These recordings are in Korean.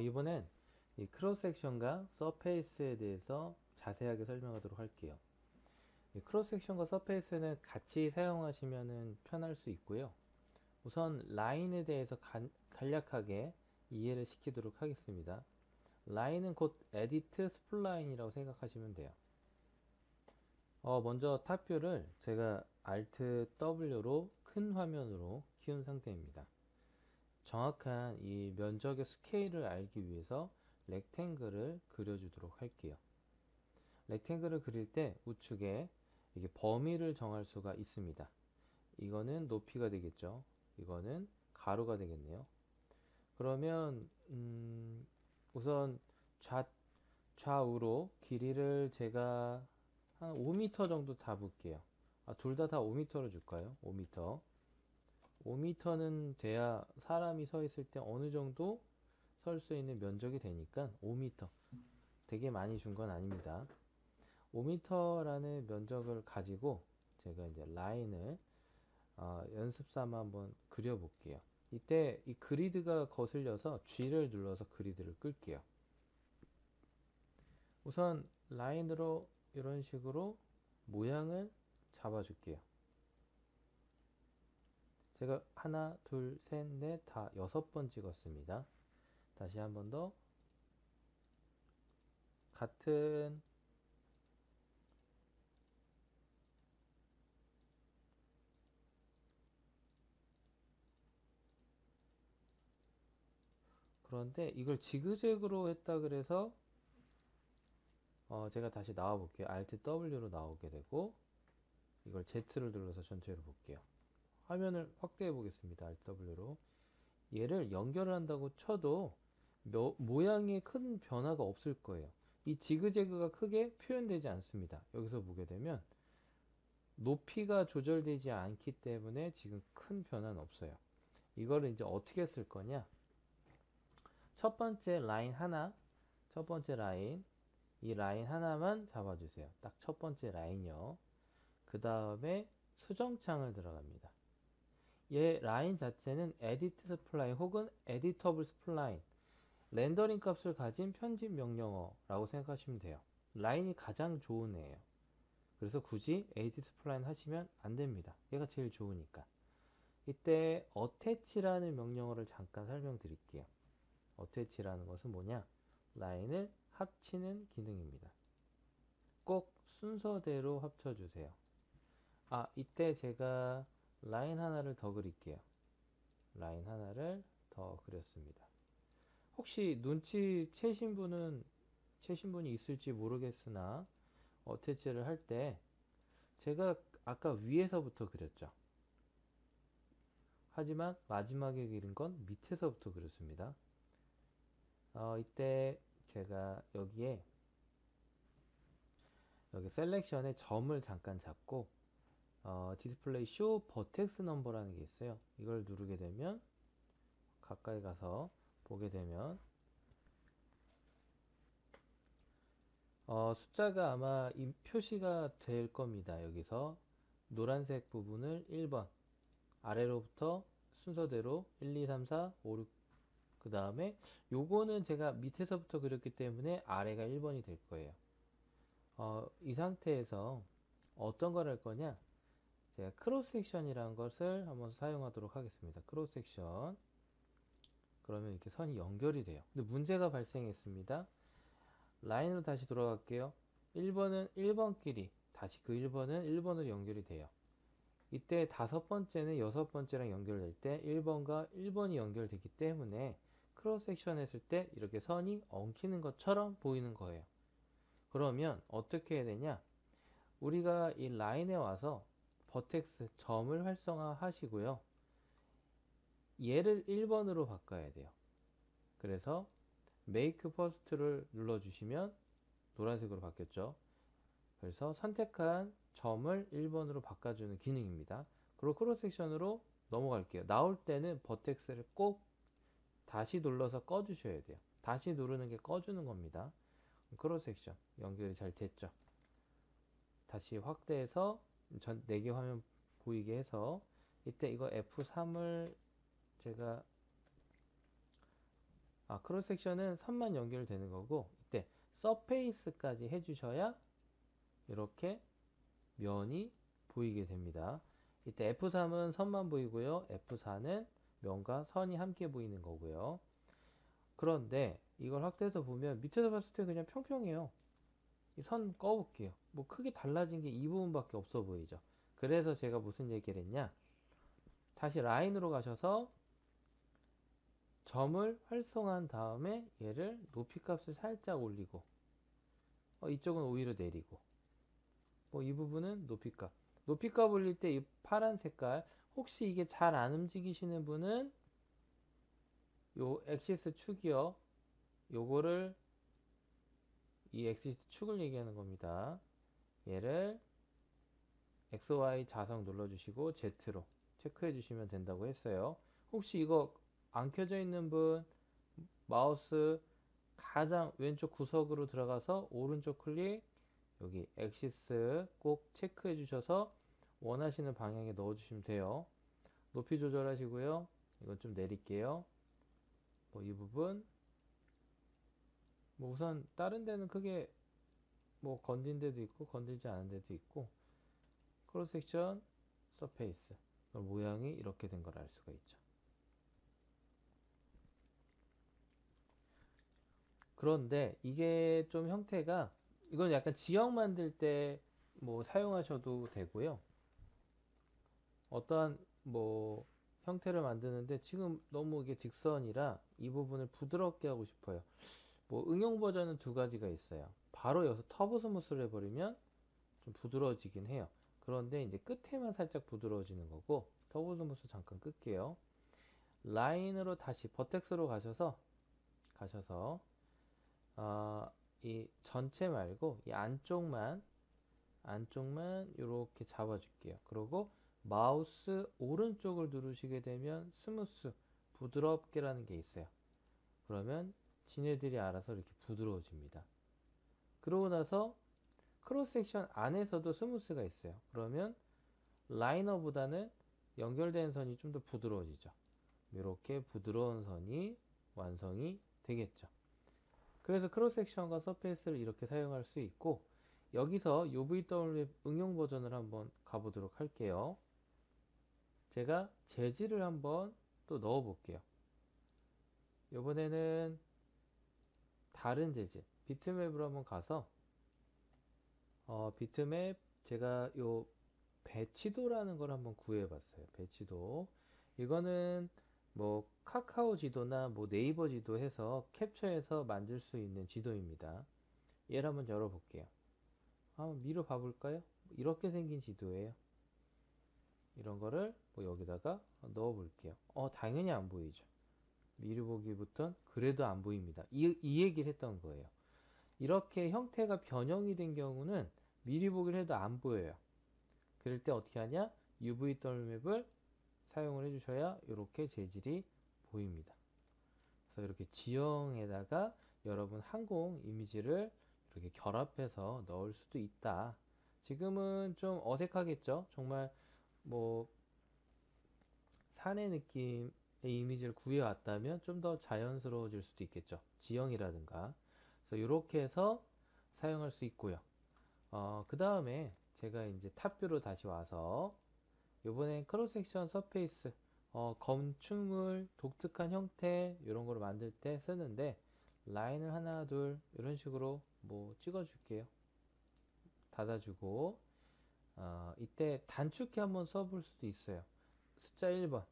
이번엔 이 크로스 섹션과 서페이스에 대해서 자세하게 설명하도록 할게요. 이 크로스 섹션과 서페이스는 같이 사용하시면 편할 수 있고요. 우선 라인에 대해서 간략하게 이해를 시키도록 하겠습니다. 라인은 곧 에디트 스플라인이라고 생각하시면 돼요. 먼저 탑뷰를 제가 Alt W로 큰 화면으로 키운 상태입니다. 정확한 이 면적의 스케일을 알기 위해서 렉탱글을 그려주도록 할게요. 렉탱글을 그릴 때 우측에 이게 범위를 정할 수가 있습니다. 이거는 높이가 되겠죠. 이거는 가로가 되겠네요. 그러면 우선 좌우로 길이를 제가 한 5m 정도 잡을게요. 둘 다 5m로 줄까요? 5m. 5m는 돼야 사람이 서 있을 때 어느 정도 설 수 있는 면적이 되니까 5m. 되게 많이 준 건 아닙니다. 5m라는 면적을 가지고 제가 이제 라인을 연습 삼아 한번 그려볼게요. 이때 이 그리드가 거슬려서 G를 눌러서 그리드를 끌게요. 우선 라인으로 이런 식으로 모양을 잡아줄게요. 제가 하나, 둘, 셋, 넷, 다 6번 찍었습니다. 다시 한 번 더 같은 그런데 이걸 지그재그로 했다 그래서 제가 다시 나와 볼게요. Alt W로 나오게 되고 이걸 Z를 눌러서 전체로 볼게요. 화면을 확대해 보겠습니다. Alt W로 얘를 연결을 한다고 쳐도 모양에 큰 변화가 없을 거예요. 이 지그재그가 크게 표현되지 않습니다. 여기서 보게 되면 높이가 조절되지 않기 때문에 지금 큰 변화는 없어요. 이거를 이제 어떻게 쓸 거냐? 첫 번째 라인 하나, 첫 번째 라인, 이 라인 하나만 잡아주세요. 딱 첫 번째 라인이요. 그 다음에 수정창을 들어갑니다. 얘 라인 자체는 edit spline 혹은 editable spline, 렌더링 값을 가진 편집 명령어라고 생각하시면 돼요. 라인이 가장 좋은 애예요. 그래서 굳이 edit spline 하시면 안 됩니다. 얘가 제일 좋으니까. 이때 attach라는 명령어를 잠깐 설명드릴게요. attach라는 것은 뭐냐? 라인을 합치는 기능입니다. 꼭 순서대로 합쳐주세요. 이때 제가 라인 하나를 더 그릴게요. 라인 하나를 더 그렸습니다. 혹시 채신 분이 있을지 모르겠으나 어태치를 할 때 제가 아까 위에서부터 그렸죠. 하지만 마지막에 그린 건 밑에서부터 그렸습니다. 이때 제가 여기 셀렉션에 점을 잠깐 잡고 디스플레이 쇼 버텍스 넘버라는 게 있어요. 이걸 누르게 되면 가까이 가서 보게 되면 숫자가 아마 표시가 될 겁니다. 여기서 노란색 부분을 1번 아래로부터 순서대로 1, 2, 3, 4, 5, 6 그 다음에 요거는 제가 밑에서부터 그렸기 때문에 아래가 1번이 될 거예요. 이 상태에서 어떤 걸 할 거냐? 제가 크로스 섹션이라는 것을 한번 사용하도록 하겠습니다. 크로스 섹션. 그러면 이렇게 선이 연결이 돼요. 근데 문제가 발생했습니다. 라인으로 다시 돌아갈게요. 1번은 1번끼리, 다시 그 1번은 1번으로 연결이 돼요. 이때 다섯 번째는 여섯 번째랑 연결될 때 1번과 1번이 연결되기 때문에 크로스 섹션 했을 때 이렇게 선이 엉키는 것처럼 보이는 거예요. 그러면 어떻게 해야 되냐? 우리가 이 라인에 와서 버텍스 점을 활성화 하시고요. 얘를 1번으로 바꿔야 돼요. 그래서 Make First를 눌러주시면 노란색으로 바뀌었죠. 그래서 선택한 점을 1번으로 바꿔주는 기능입니다. 그리고 크로스 섹션으로 넘어갈게요. 나올 때는 버텍스를 꼭 다시 눌러서 꺼주셔야 돼요. 다시 누르는 게 꺼주는 겁니다. 크로스 섹션 연결이 잘 됐죠. 다시 확대해서 전 4개 화면 보이게 해서 이때 이거 F3을 제가 크로스 섹션은 선만 연결되는 거고, 이때 서페이스까지 해주셔야 이렇게 면이 보이게 됩니다. 이때 F3은 선만 보이고요. F4는 면과 선이 함께 보이는 거고요. 그런데 이걸 확대해서 보면 밑에서 봤을 때 그냥 평평해요. 이 선 꺼볼게요. 뭐 크게 달라진 게 이 부분밖에 없어 보이죠. 그래서 제가 무슨 얘기를 했냐? 다시 라인으로 가셔서 점을 활성화한 다음에 얘를 높이 값을 살짝 올리고, 이쪽은 오히려 내리고, 뭐 이 부분은 높이 값. 높이 값 올릴 때 이 파란 색깔, 혹시 이게 잘 안 움직이시는 분은 요 엑시스 축이요. 요거를, 이 엑시스 축을 얘기하는 겁니다. 얘를 XY 자석 눌러주시고 Z로 체크해 주시면 된다고 했어요. 혹시 이거 안 켜져 있는 분, 마우스 가장 왼쪽 구석으로 들어가서 오른쪽 클릭, 여기 엑시스 꼭 체크해 주셔서 원하시는 방향에 넣어 주시면 돼요. 높이 조절하시고요. 이건 좀 내릴게요. 뭐 이 부분, 뭐 우선 다른 데는 크게 뭐 건진 데도 있고 건들지 않은 데도 있고, 크로스 섹션 서페이스 모양이 이렇게 된 걸 알 수가 있죠. 그런데 이게 좀 형태가, 이건 약간 지형 만들 때 뭐 사용하셔도 되고요. 어떠한 뭐 형태를 만드는데 지금 너무 이게 직선이라 이 부분을 부드럽게 하고 싶어요. 뭐 응용 버전은 두 가지가 있어요. 바로 여기서 터보 스무스를 해버리면 좀 부드러워지긴 해요. 그런데 이제 끝에만 살짝 부드러워지는 거고, 터보 스무스 잠깐 끌게요. 라인으로 다시 버텍스로 가셔서 어, 이 전체 말고 이 안쪽만 이렇게 잡아줄게요. 그리고 마우스 오른쪽을 누르시게 되면 스무스, 부드럽게라는 게 있어요. 그러면 지네들이 알아서 이렇게 부드러워집니다. 그러고 나서 크로스 섹션 안에서도 스무스가 있어요. 그러면 라이너보다는 연결된 선이 좀 더 부드러워지죠. 이렇게 부드러운 선이 완성이 되겠죠. 그래서 크로스 섹션과 서페이스를 이렇게 사용할 수 있고, 여기서 UVW 응용 버전을 한번 가보도록 할게요. 제가 재질을 한번 또 넣어 볼게요. 이번에는 다른 재질, 비트맵으로 한번 가서, 비트맵, 제가 요 배치도라는 걸 한번 구해봤어요. 배치도. 이거는 뭐 카카오 지도나 뭐 네이버 지도 해서 캡처해서 만들 수 있는 지도입니다. 얘를 한번 열어볼게요. 한번 미루 봐볼까요? 이렇게 생긴 지도예요. 이런 거를 뭐 여기다가 넣어 볼게요. 당연히 안 보이죠. 미루 보기부터 그래도 안 보입니다. 이 얘기를 했던 거예요. 이렇게 형태가 변형이 된 경우는 미리 보기를 해도 안 보여요. 그럴 때 어떻게 하냐? UV 덜맵을 사용을 해주셔야 이렇게 재질이 보입니다. 그래서 이렇게 지형에다가 여러분 항공 이미지를 이렇게 결합해서 넣을 수도 있다. 지금은 좀 어색하겠죠? 정말 뭐 산의 느낌의 이미지를 구해왔다면 좀 더 자연스러워질 수도 있겠죠. 지형이라든가. 그래서 이렇게 해서 사용할 수 있고요. 그 다음에 제가 이제 탑뷰로 다시 와서 요번엔 크로스 섹션 서페이스, 건축물 독특한 형태 이런 거를 만들 때 쓰는데, 라인을 하나 둘 이런 식으로 뭐 찍어 줄게요. 닫아주고, 이때 단축키 한번 써볼 수도 있어요. 숫자 1번,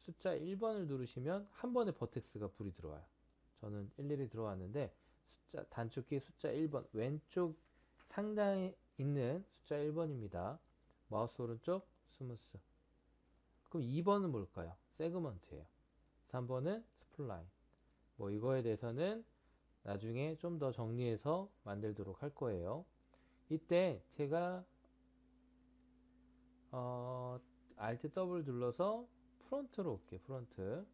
숫자 1번을 누르시면 한 번에 버텍스가 불이 들어와요. 저는 일일이 들어왔는데, 단축키 숫자 1번 왼쪽 상단에 있는 숫자 1번입니다. 마우스 오른쪽 스무스. 그럼 2번은 뭘까요? 세그먼트예요. 3번은 스플라인. 뭐 이거에 대해서는 나중에 좀 더 정리해서 만들도록 할 거예요. 이때 제가 Alt W 눌러서 프론트로 올게요. 프론트.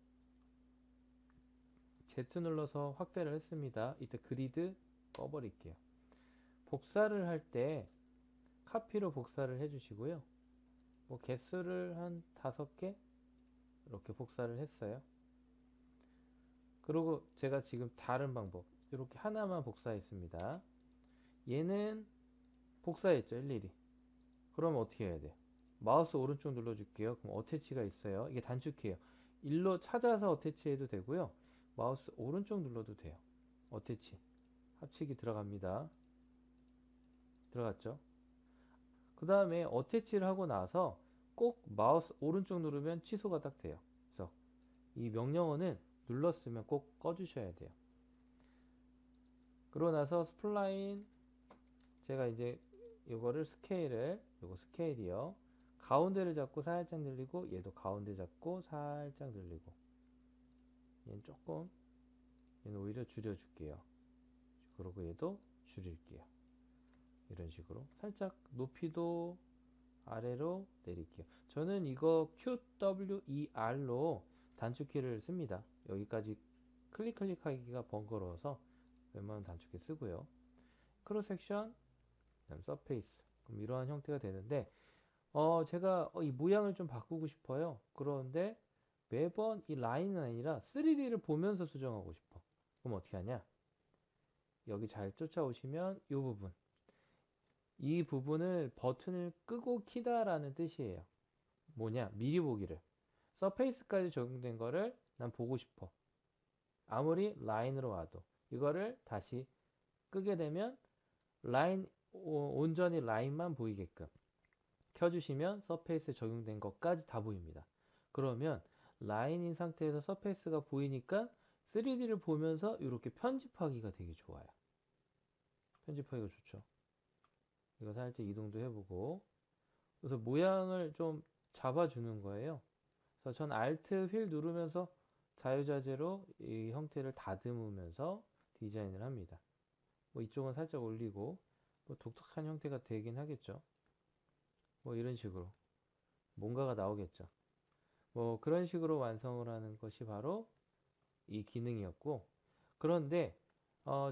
Z 눌러서 확대를 했습니다. 이때 그리드 꺼버릴게요. 복사를 할 때 카피로 복사를 해주시고요. 뭐 개수를 한 5개 이렇게 복사를 했어요. 그리고 제가 지금 다른 방법 이렇게 하나만 복사했습니다. 얘는 복사했죠, 일일이. 그러면 어떻게 해야 돼요? 마우스 오른쪽 눌러줄게요. 그럼 어태치가 있어요. 이게 단축키예요. 일로 찾아서 어태치해도 되고요. 마우스 오른쪽 눌러도 돼요. 어태치. 합치기 들어갑니다. 들어갔죠? 그 다음에 어태치를 하고 나서 꼭 마우스 오른쪽 누르면 취소가 딱 돼요. 그래서 이 명령어는 눌렀으면 꼭 꺼주셔야 돼요. 그러고 나서 스플라인, 제가 이제 이거를 요거 스케일이요. 가운데를 잡고 살짝 늘리고, 얘도 가운데 잡고 살짝 늘리고, 얘는 조금, 얘는 오히려 줄여줄게요. 그리고 얘도 줄일게요. 이런 식으로 살짝 높이도 아래로 내릴게요. 저는 이거 QWER로 단축키를 씁니다. 여기까지 클릭하기가 번거로워서 웬만한 단축키 쓰고요. 크로스 섹션, 그다음 서페이스. 그럼 이러한 형태가 되는데, 제가 이 모양을 좀 바꾸고 싶어요. 그런데 매번 이 라인은 아니라 3D를 보면서 수정하고 싶어. 그럼 어떻게 하냐? 여기 잘 쫓아오시면 이 부분. 이 부분을 버튼을 끄고 키다라는 뜻이에요. 뭐냐? 미리 보기를. 서페이스까지 적용된 거를 난 보고 싶어. 아무리 라인으로 와도. 이거를 다시 끄게 되면 라인, 온전히 라인만 보이게끔 켜주시면 서페이스에 적용된 것까지 다 보입니다. 그러면 라인인 상태에서 서페이스가 보이니까 3D를 보면서 이렇게 편집하기가 되게 좋아요. 편집하기가 좋죠. 이거 살짝 이동도 해보고, 그래서 모양을 좀 잡아주는 거예요. 그래서 전 Alt 휠 누르면서 자유자재로 이 형태를 다듬으면서 디자인을 합니다. 뭐 이쪽은 살짝 올리고, 뭐 독특한 형태가 되긴 하겠죠. 뭐 이런 식으로 뭔가가 나오겠죠. 뭐 그런 식으로 완성을 하는 것이 바로 이 기능이었고, 그런데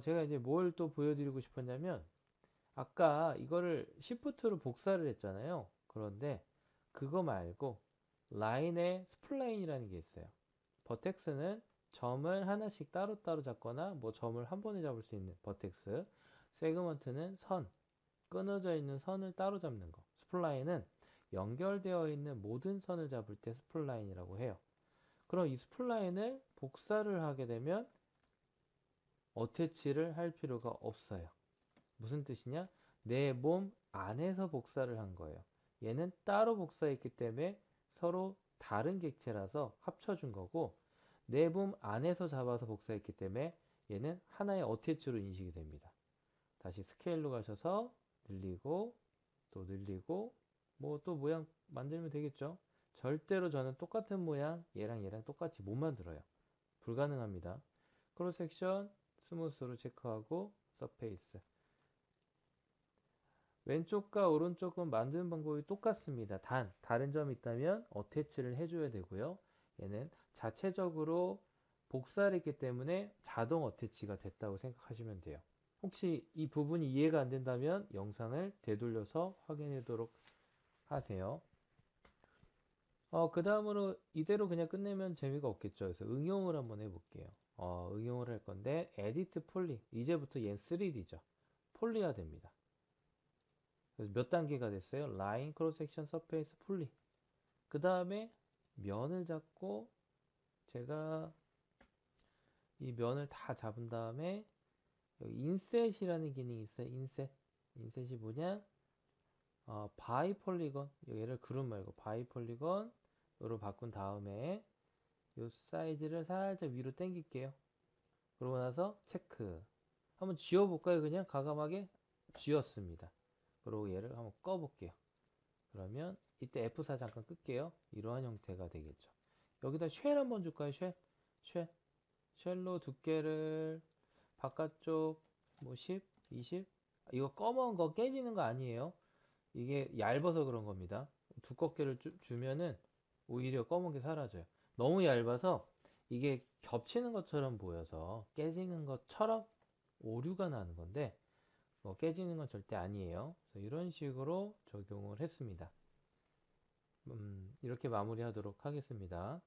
제가 이제 뭘 또 보여드리고 싶었냐면, 아까 이거를 Shift로 복사를 했잖아요. 그런데 그거 말고 라인에 스플라인이라는 게 있어요. 버텍스는 점을 하나씩 따로따로 잡거나 뭐 점을 한 번에 잡을 수 있는 버텍스, 세그먼트는 선, 끊어져 있는 선을 따로 잡는 거. 스플라인은 연결되어 있는 모든 선을 잡을 때 스플라인이라고 해요. 그럼 이 스플라인을 복사를 하게 되면 어태치를 할 필요가 없어요. 무슨 뜻이냐? 내 몸 안에서 복사를 한 거예요. 얘는 따로 복사했기 때문에 서로 다른 객체라서 합쳐준 거고, 내 몸 안에서 잡아서 복사했기 때문에 얘는 하나의 어태치로 인식이 됩니다. 다시 스케일로 가셔서 늘리고 또 늘리고 뭐 또 모양 만들면 되겠죠. 절대로 저는 똑같은 모양 얘랑 똑같이 못 만들어요. 불가능합니다. 크로스 섹션 스무스로 체크하고 서페이스. 왼쪽과 오른쪽은 만드는 방법이 똑같습니다. 다른 점이 있다면 어태치를 해줘야 되고요. 얘는 자체적으로 복사를 했기 때문에 자동 어태치가 됐다고 생각하시면 돼요. 혹시 이 부분이 이해가 안 된다면 영상을 되돌려서 확인하도록 하세요. 그 다음으로 이대로 그냥 끝내면 재미가 없겠죠. 그래서 응용을 한번 해볼게요. 응용을 할 건데, 에디트 폴리. 이제부터 얘는 3D죠. 폴리화 됩니다. 그래서 몇 단계가 됐어요? 라인, 크로스 섹션, 서페이스, 폴리. 그 다음에 면을 잡고, 제가 이 면을 다 잡은 다음에, 여기 인셋이라는 기능이 있어요. 인셋. 인셋이 뭐냐? 바이 폴리건. 얘를 그룹 말고 바이 폴리건으로 바꾼 다음에, 이 사이즈를 살짝 위로 당길게요. 그러고 나서 체크. 한번 지워볼까요? 그냥 과감하게 지웠습니다. 그리고 얘를 한번 꺼볼게요. 그러면 이때 F4 잠깐 끌게요. 이러한 형태가 되겠죠. 여기다 쉘 한번 줄까요? 쉘로 두께를 바깥쪽 뭐 10, 20. 이거 검은 거 깨지는 거 아니에요. 이게 얇아서 그런 겁니다. 두껍게를 주면은 오히려 검은 게 사라져요. 너무 얇아서 이게 겹치는 것처럼 보여서 깨지는 것처럼 오류가 나는 건데, 깨지는 건 절대 아니에요. 그래서 이런 식으로 적용을 했습니다. 이렇게 마무리하도록 하겠습니다.